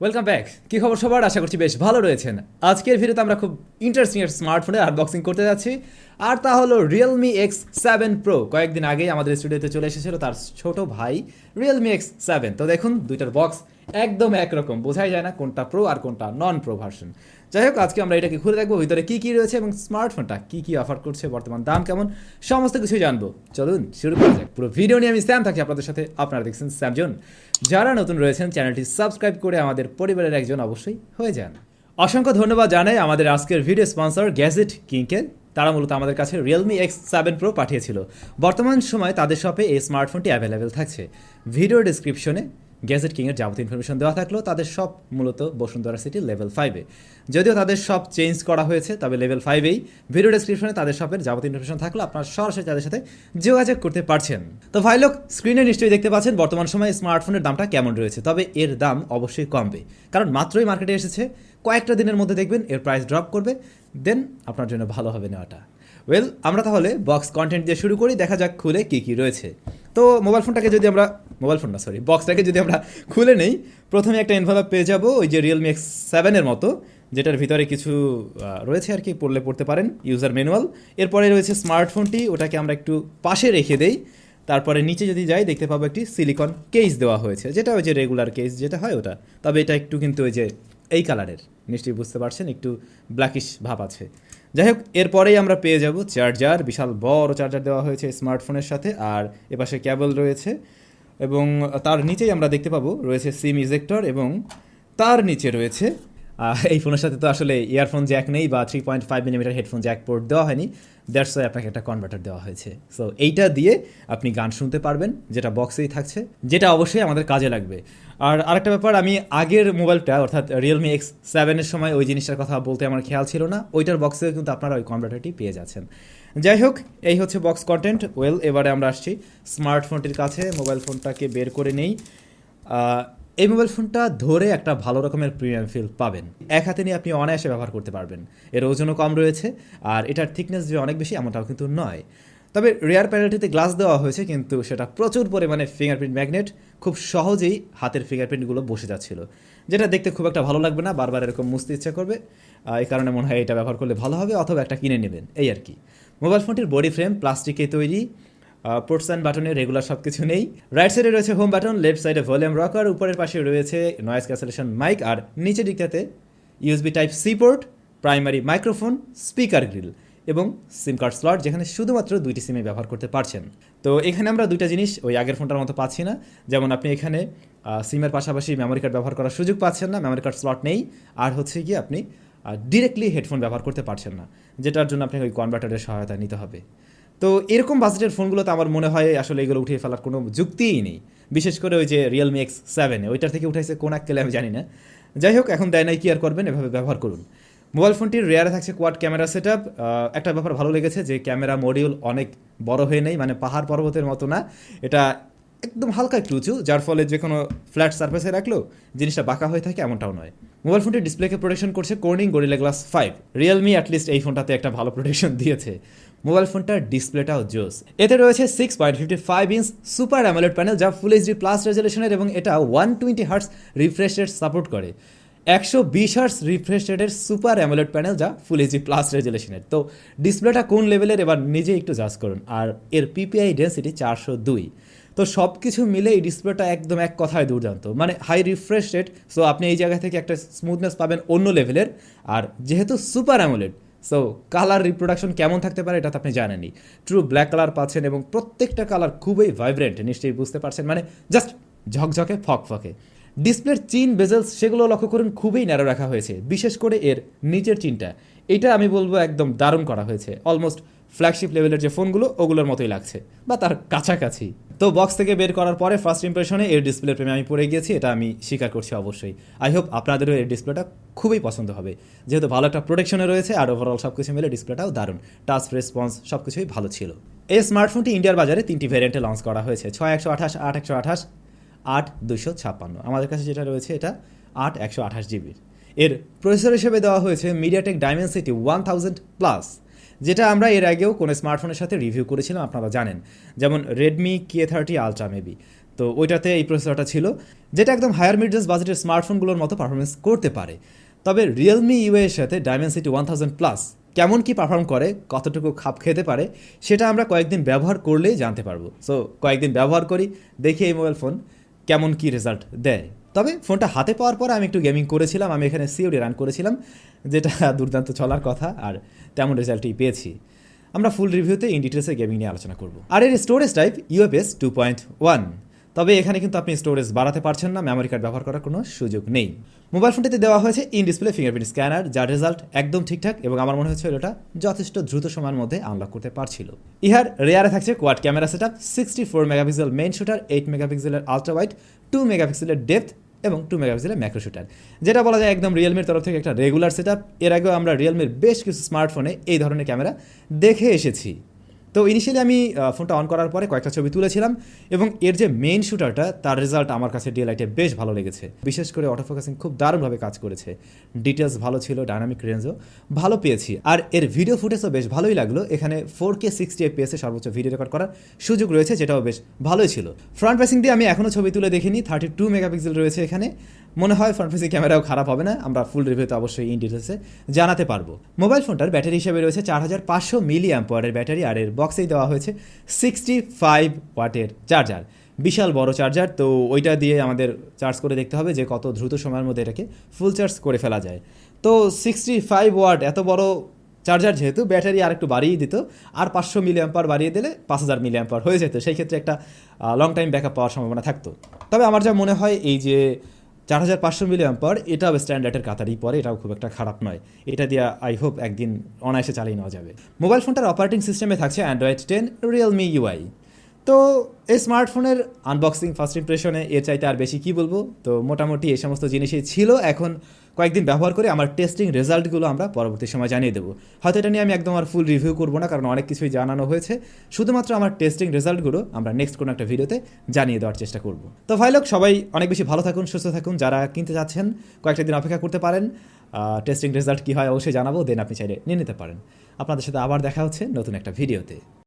Welcome back. কি খবর সবার? আশা করছি বেশ ভালো রয়েছেন। আজকের ভিডিওতে আমরা খুব ইন্টারেস্টিং একটা স্মার্টফোনের আনবক্সিং করতে যাচ্ছি, আর তা হলো রিয়েলমি X7 প্রো। কয়েকদিন আগেই আমাদের স্টুডিওতে চলে এসেছিল তার ছোট ভাই রিয়েলমি X7। তো দেখুন দুইটার বক্স একদম একরকম, বোঝাই যায় না কোনটা প্রো আর কোনটা নন প্রো ভার্সন। যাই হোক, আজকে আমরা এটাকে খুলে দেখবো ভিতরে কী কী রয়েছে এবং স্মার্টফোনটা কী কী অফার করছে, বর্তমান দাম কেমন, সমস্ত কিছুই জানবো। চলুন শুরু করা যাক। পুরো ভিডিও নিয়ে আমি স্যাম থাকি আপনাদের সাথে। আপনারা দেখছেন SamZone। যারা নতুন রয়েছেন চ্যানেলটি সাবস্ক্রাইব করে আমাদের পরিবারের একজন অবশ্যই হয়ে যান। অসংখ্য ধন্যবাদ জানাই আমাদের আজকের ভিডিও স্পন্সর গ্যাজেট কিংকে। তারা মূলত আমাদের কাছে রিয়েলমি X7 প্রো পাঠিয়েছিল। বর্তমান সময় তাদের শপে এই স্মার্টফোনটি অ্যাভেলেবেল থাকছে। ভিডিও ডিসক্রিপশনে গ্যাজেট কিংয়ের যাবতীয় ইনফরমেশন দেওয়া থাকলেও তাদের শপ মূলত বসুন্ধরা সিটি লেভেল 5-এ। যদিও তাদের শপ চেঞ্জ করা হয়েছে, তবে লেভেল 5-এই ভিডিও ডিসক্রিপশনে তাদের শপের যাবতীয় ইনফরমেশন থাকলেও আপনারা সরাসরি তাদের সাথে যোগাযোগ করতে পারছেন। তো ভাই লোক, স্ক্রিনে নিশ্চয়ই দেখতে পাচ্ছেন বর্তমান সময়ে স্মার্টফোনের দামটা কেমন রয়েছে। তবে এর দাম অবশ্যই কমবে, কারণ মাত্রই মার্কেটে এসেছে। কয়েকটা দিনের মধ্যে দেখবেন এর প্রাইস ড্রপ করবে, দেন আপনার জন্য ভালো হবে নেওয়াটা। ওয়েল, আমরা তাহলে বক্স কন্টেন্ট দিয়ে শুরু করি। দেখা যাক খুলে কী কী রয়েছে। তো বক্সটাকে যদি আমরা খুলে নেই, প্রথমে একটা এনভেলপ পেয়ে যাব ওই যে রিয়েলমি X7 এর মতো, যেটার ভিতরে কিছু রয়েছে আর কি, পড়তে পারেন ইউজার ম্যানুয়াল। এরপরে রয়েছে স্মার্টফোনটি, ওটাকে আমরা একটু পাশে রেখে দেই। তারপরে নিচে যদি যাই দেখতে পাবো একটি সিলিকন কেস দেওয়া হয়েছে, যেটা ওই যে রেগুলার কেস যেটা হয় ওটা। তবে এটা একটু কিন্তু ওই যে এই কালারের, নিশ্চয়ই বুঝতে পারছেন, একটু ব্ল্যাকিশ ভাব আছে। যাই হোক, এরপরেই আমরা পেয়ে যাব চার্জার। বিশাল বড় চার্জার দেওয়া হয়েছে স্মার্টফোনের সাথে, আর এপাশে কেবল রয়েছে। এবং তার নিচেই আমরা দেখতে পাবো রয়েছে সিম ইজেক্টর, এবং তার নিচে রয়েছে এই ফোনের সাথে তো আসলে ইয়ারফোন জ্যাক নেই বা 3.5mm হেডফোন জ্যাক পোর্ট দেওয়া হয়নি। দ্যাটস ওয়াই আপনাকে একটা কনভার্টার দেওয়া হয়েছে। সো এইটা দিয়ে আপনি গান শুনতে পারবেন, যেটা বক্সেই থাকছে, যেটা অবশ্যই আমাদের কাজে লাগবে। আর আরেকটা ব্যাপার, আমি আগের মোবাইলটা অর্থাৎ রিয়েলমি X7 এর সময় ওই জিনিসটার কথা বলতে আমার খেয়াল ছিল না। ওইটার বক্সেও কিন্তু আপনারা ওই কনভার্টারটি পেয়ে যাচ্ছেন। যাই হোক, এই হচ্ছে বক্স কন্টেন্ট। ওয়েল, এবারে আমরা আসছি স্মার্টফোনটির কাছে। মোবাইল ফোনটাকে বের করে নেই। এই মোবাইল ফোনটা ধরে একটা ভালো রকমের প্রিমিয়াম ফিল পাবেন। এক হাতে নিয়ে আপনি অনায়াসে ব্যবহার করতে পারবেন। এর ওজনও কম রয়েছে, আর এটার থিকনেস যে অনেক বেশি এমনটাও কিন্তু নয়। তবে রেয়ার প্যানেলটিতে গ্লাস দেওয়া হয়েছে, কিন্তু সেটা প্রচুর পরিমাণে ফিঙ্গারপ্রিন্ট ম্যাগনেট। খুব সহজেই হাতের ফিঙ্গারপ্রিন্টগুলো বসে যাচ্ছিল, যেটা দেখতে খুব একটা ভালো লাগবে না, বারবার এরকম মুছতে ইচ্ছা করবে। এই কারণে মনে হয় এটা ব্যবহার করলে ভালো হবে, অথবা একটা কিনে নেবেন, এই আর কি। মোবাইল ফোনটির বডি ফ্রেম প্লাস্টিকে তৈরি। পোর্টস অ্যান্ড বাটনের রেগুলার সব কিছু নেই। রাইট সাইডে রয়েছে হোম বাটন, লেফট সাইডে ভলিউম রকার, উপরের পাশে রয়েছে নয়েজ ক্যান্সেলেশন মাইক, আর নিচের দিকটাতে USB type C port, primary microphone, speaker grill এবং সিম কার্ড স্লট, যেখানে শুধুমাত্র দুইটি সিমে ব্যবহার করতে পারছেন। তো এখানে আমরা দুইটা জিনিস ওই আগের ফোনটার মতো পাচ্ছি না। যেমন আপনি এখানে সিমের পাশাপাশি মেমোরি কার্ড ব্যবহার করার সুযোগ পাচ্ছেন না, মেমোরি কার্ড স্লট নেই। আর হচ্ছে গিয়ে আপনি ডিরেক্টলি হেডফোন ব্যবহার করতে পারছেন না, যেটার জন্য আপনাকে ওই কনভার্টারের সহায়তা নিতে হবে। তো এরকম বাজেটের ফোনগুলোতে আমার মনে হয় আসলে এগুলো উঠিয়ে ফেলার কোনো যুক্তিই নেই। বিশেষ করে ওই যে রিয়েলমি X7, ওইটার থেকে উঠাইছে কোন আক্কেলে আমি জানি না। যাই হোক, এখন দেয় নাই কি আর করবেন, এভাবে ব্যবহার করুন। মোবাইল ফোনটির রেয়ারে থাকছে কোয়াড ক্যামেরা সেট আপ। একটা ব্যাপার ভালো লেগেছে যে ক্যামেরা মডিউল অনেক বড় হয়ে নেই, মানে পাহাড় পর্বতের মতো না। এটা একদম হালকা একটু উঁচু, যার ফলে যে কোনো ফ্ল্যাট সার্ফেসে রাখলেও জিনিসটা বাঁকা হয়ে থাকে এমনটাও নয়। মোবাইল ফোনটির ডিসপ্লেকে প্রোটেকশন করছে Corning gorilla glass 5। Realme at least এই ফোনটাতে একটা ভালো প্রোটেকশন দিয়েছে। মোবাইল ফোনটার ডিসপ্লেটাও জোস। এতে রয়েছে 6.55 ইঞ্চ সুপার অ্যামোলেড প্যানেল, যা ফুল এইচডি প্লাস রেজলিউশনের, এবং এটা 120 হার্টস রিফ্রেশ রেট সাপোর্ট করে। 120 হার্টস রিফ্রেশ রেটের সুপার অ্যামোলেড প্যানেল, যা ফুল এইচডি প্লাস রেজলিউশনের। তো ডিসপ্লেটা কোন লেভেলের এবার নিজে একটু জাজ করুন। আর এর পিপিআই ডেন্সিটি 402। তো সব কিছু মিলে এই ডিসপ্লেটা একদম এক কথায় দুর্দান্ত, মানে হাই রিফ্রেশ রেট। সো আপনি এই জায়গা থেকে একটা স্মুথনেস পাবেন অন্য লেভেলের। আর যেহেতু super AMOLED, so colour reproduction কেমন থাকতে পারে এটা তো আপনি জানেনই। ট্রু ব্ল্যাক কালার পাচ্ছেন, এবং প্রত্যেকটা কালার খুবই ভাইব্রেন্ট, নিশ্চয়ই বুঝতে পারছেন, মানে জাস্ট ঝকঝকে ফকফকে। ডিসপ্লের চিন বেজেলস সেগুলো লক্ষ্য করুন, খুবই ন্যারো রাখা হয়েছে, বিশেষ করে এর নিচের চিনটা। এটা আমি বলবো একদম দারুণ করা হয়েছে। অলমোস্ট ফ্ল্যাগশিপ লেভেলের যে ফোনগুলো ওগুলোর মতোই লাগছে, বা তার কাছাকাছি। তো বক্স থেকে বের করার পরে ফার্স্ট ইমপ্রেশনে এর ডিসপ্লের প্রেমে আমি পড়ে গিয়েছি, এটা আমি স্বীকার করছি অবশ্যই। আই হোপ আপনাদেরও এর ডিসপ্লেটা খুবই পছন্দ হবে, যেহেতু ভালো একটা প্রোটেকশনে রয়েছে, আর ওভারঅল সব কিছু মিলে ডিসপ্লেটাও দারুণ। টাচ রেসপন্স সব কিছুই ভালো ছিল। এই স্মার্টফোনটি ইন্ডিয়ার বাজারে 3টি ভ্যারিয়েন্টে লঞ্চ করা হয়েছে: 6128, 8128, 8256। আমাদের কাছে যেটা রয়েছে এটা 8128 জিবির। এর প্রসেসর হিসেবে দেওয়া হয়েছে মিডিয়াটেক ডাইমেনসিটি 1000+, যেটা আমরা এর আগেও কোনো স্মার্টফোনের সাথে রিভিউ করেছিলাম, আপনারা জানেন, যেমন রেডমি K30 আলট্রা মেবি। তো ওইটাতে এই প্রসেসরটা ছিল, যেটা একদম হায়ার মিড রেঞ্জ বাজেটের স্মার্টফোনগুলোর মতো পারফরমেন্স করতে পারে। তবে রিয়েলমি ইউএ এর সাথে ডায়মেনসিটি 1000 প্লাস কেমন কি পারফর্ম করে, কতটুকু খাপ খেতে পারে, সেটা আমরা কয়েকদিন ব্যবহার করলেই জানতে পারবো। সো কয়েকদিন ব্যবহার করি, দেখি এই মোবাইল ফোন কেমন কি রেজাল্ট দেয়। তবে ফোনটা হাতে পাওয়ার পর আমি একটু গেমিং করেছিলাম, আমি এখানে সিওডি রান করেছিলাম, যেটা দুর্দান্ত চলার কথা, আর তেমন রেজাল্টই পেয়েছি। আমরা ফুল রিভিউতে ইন ডিটেলসে গেমিং নিয়ে আলোচনা করব। আর এর স্টোরেজ টাইপ ইউএফএস 2.1, তবে এখানে কিন্তু আপনি স্টোরেজ বাড়াতে পারছেন না, মেমোরি কার্ড ব্যবহার করার কোনো সুযোগ নেই। মোবাইল ফোনটিতে দেওয়া হয়েছে ইন ডিসপ্লে ফিঙ্গারপ্রিন্ট স্ক্যানার, যার রেজাল্ট একদম ঠিকঠাক এবং আমার মনে হচ্ছে এটা যথেষ্ট দ্রুত সময়ের মধ্যে আনলক করতে পারছিল। ইহার রেয়ারে থাকছে quad camera setup, 64 megapixel main shooter, 8 মেগাপিক্সেলের আলট্রা ওয়াইড, 2 মেগাপিক্সেলের ডেপথ এবং 2 মেগাপিক্সেলের ম্যাক্রো শুটার, যেটা বলা যায় একদম রিয়েলমির তরফ থেকে একটা রেগুলার সেটআপ। এর আগেও আমরা রিয়েলমির বেশ কিছু স্মার্টফোনে এই ধরনের ক্যামেরা দেখে এসেছি। তো ইনিশিয়ালি আমি ফোনটা অন করার পরে কয়েকটা ছবি তুলেছিলাম এবং এর যে মেইন শুটারটা তার রেজাল্ট আমার কাছে ডিএলআইটে বেশ ভালো লেগেছে। বিশেষ করে অটো ফোকাসিং খুব দারুণভাবে কাজ করেছে, ডিটেলস ভালো ছিল, ডাইনামিক রেঞ্জও ভালো পেয়েছি, আর এর ভিডিও ফুটেজও বেশ ভালোই লাগলো। এখানে 4K 60 FPS এ সর্বোচ্চ ভিডিও রেকর্ড করার সুযোগ রয়েছে, যেটাও বেশ ভালোই ছিল। ফ্রন্ট ফেসিং দিয়ে আমি এখনও ছবি তুলে দেখিনি, 32 মেগাপিক্সেল রয়েছে এখানে। মনে হয় ফ্রন্ট ফেসিং ক্যামেরাও খারাপ হবে না, আমরা ফুল রিভিউতে অবশ্যই ইন ডিটেলসে জানাতে পারবো। মোবাইল ফোনটার ব্যাটারি হিসেবে রয়েছে 4500 মিলি অ্যাম্পিয়ারের ব্যাটারি, আর এর বক্সেই দেওয়া হয়েছে 65 ওয়াটের চার্জার, বিশাল বড় চার্জার। তো ওইটা দিয়ে আমাদের চার্জ করে দেখতে হবে যে কত দ্রুত সময়ের মধ্যে এটাকে ফুল চার্জ করে ফেলা যায়। তো 65 ওয়াট এত বড় চার্জার, যেহেতু ব্যাটারি আর একটু বাড়িয়ে দিত, আর 500 মিলি অ্যাম্পার বাড়িয়ে দিলে 5000 মিলি অ্যাম্পার হয়ে যেত, সেই ক্ষেত্রে একটা লং টাইম ব্যাকআপ পাওয়ার সম্ভাবনা থাকতো। তবে আমার যা মনে হয় এই যে 4500 মিলি অ্যাম্পার, এটাও স্ট্যান্ডার্ডের কাতারই পরে, এটাও খুব একটা খারাপ নয়। এটা দিয়ে আই হোপ একদিন অনায়াসে চালিয়ে নেওয়া যাবে। মোবাইল ফোনটার অপারেটিং সিস্টেমে থাকছে অ্যান্ড্রয়েড 10 রিয়েলমি ইউআই। তো এই স্মার্টফোনের আনবক্সিং ফার্স্ট ইমপ্রেশনে এর চাইতে আর বেশি কি বলবো। তো মোটামুটি এই সমস্ত জিনিসই ছিল। এখন কয়েকদিন ব্যবহার করে আমার টেস্টিং রেজাল্টগুলো আমরা পরবর্তী সময় জানিয়ে দেবো। হয়তো এটা নিয়ে আমি একদম আর ফুল রিভিউ করবো না, কারণ অনেক কিছুই জানানো হয়েছে। শুধুমাত্র আমার টেস্টিং রেজাল্টগুলো আমরা নেক্সট কোনো একটা ভিডিওতে জানিয়ে দেওয়ার চেষ্টা করব। তো ভাই লোক, সবাই অনেক বেশি ভালো থাকুন, সুস্থ থাকুন। যারা কিনতে যাচ্ছেন কয়েকটা দিন অপেক্ষা করতে পারেন, টেস্টিং রেজাল্ট কী হয় অবশ্যই জানাবো, দেন আপনি চাইলে নিয়ে নিতে পারেন। আপনাদের সাথে আবার দেখা হচ্ছে নতুন একটা ভিডিওতে।